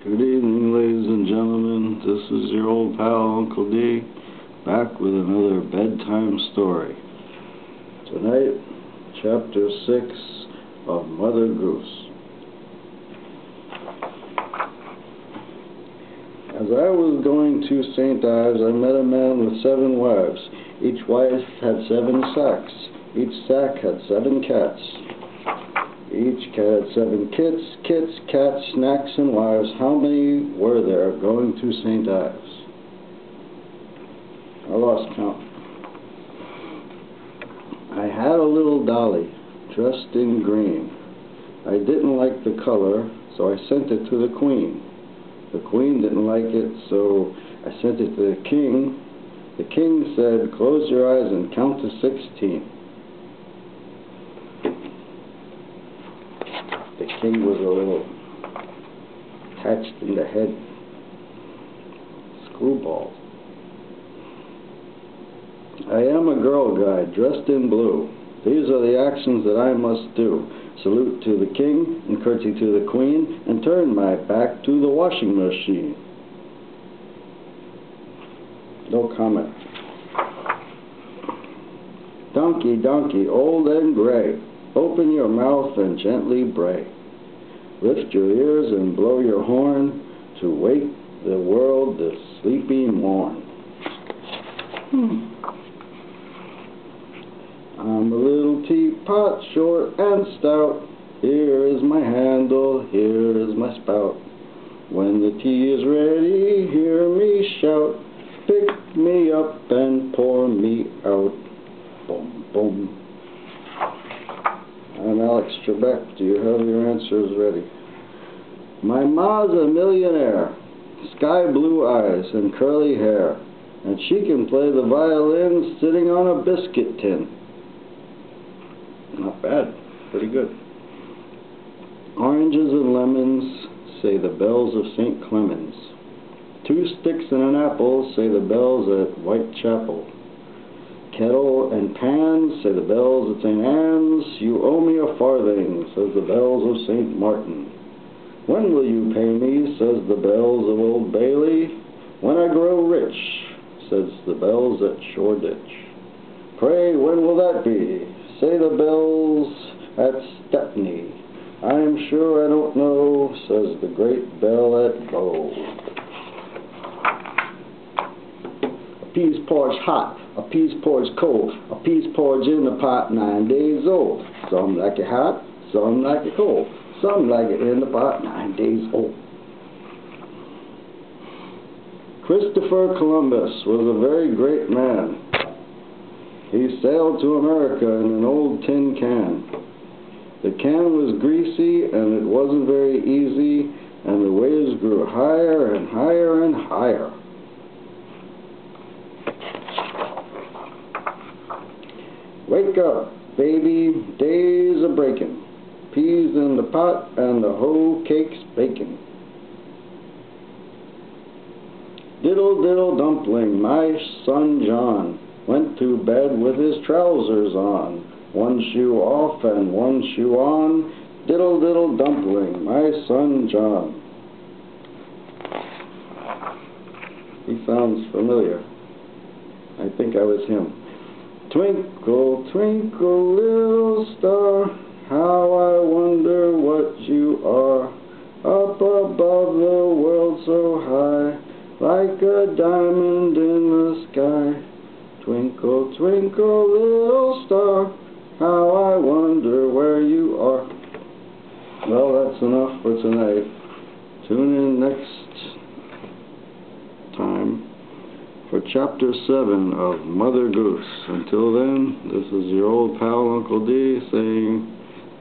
Good evening, ladies and gentlemen. This is your old pal, Uncle D, back with another bedtime story. Tonight, Chapter 6 of Mother Goose. As I was going to St. Ives, I met a man with 7 wives. Each wife had 7 sacks. Each sack had 7 cats. Each cat had 7 kits, cats, snacks, and wives. How many were there going to St. Ives? I lost count. I had a little dolly dressed in green. I didn't like the color, so I sent it to the queen. The queen didn't like it, so I sent it to the king. The king said, "Close your eyes and count to 16. The king was a little attached in the head. Screwball. I am a girl guide dressed in blue. These are the actions that I must do. Salute to the king and curtsy to the queen and turn my back to the washing machine." No comment. Donkey, donkey, old and gray, open your mouth and gently bray. Lift your ears and blow your horn to wake the world this sleepy morn. I'm a little teapot, short and stout. Here is my handle, here is my spout. When the tea is ready, hear me shout. Pick me up and pour me out. Boom, boom. I'm Alex Trebek. Do you have your answers ready? My ma's a millionaire, sky blue eyes and curly hair, and she can play the violin sitting on a biscuit tin. Not bad. Pretty good. Oranges and lemons, say the bells of St. Clemens. 2 sticks and an apple, say the bells at Whitechapel. Kettle and pan, say the bells at St. Anne's. You owe me a farthing, says the bells of St. Martin. When will you pay me, says the bells of Old Bailey. When I grow rich, says the bells at Shoreditch. Pray, when will that be, say the bells at Stepney. I am sure I don't know, says the great bell at Bow. A peas porridge hot, a peas porridge cold, a peas porridge in the pot 9 days old. Some like it hot, some like it cold, some like it in the pot 9 days old. Christopher Columbus was a very great man. He sailed to America in an old tin can. The can was greasy and it wasn't very easy, and the waves grew higher and higher and higher. Wake up, baby, days a breaking. Peas in the pot and the hoe cake's baking. Diddle diddle dumpling, my son John went to bed with his trousers on. 1 shoe off and 1 shoe on. Diddle diddle dumpling, my son John. He sounds familiar. I think I was him. Twinkle, twinkle, little star, how I wonder what you are. Up above the world so high, like a diamond in the sky. Twinkle, twinkle, little star, how I wonder where you are. Well, that's enough for tonight. Tune in next time for Chapter 7 of Mother Goose. Until then, this is your old pal Uncle D saying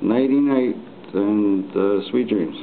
nighty-night and sweet dreams.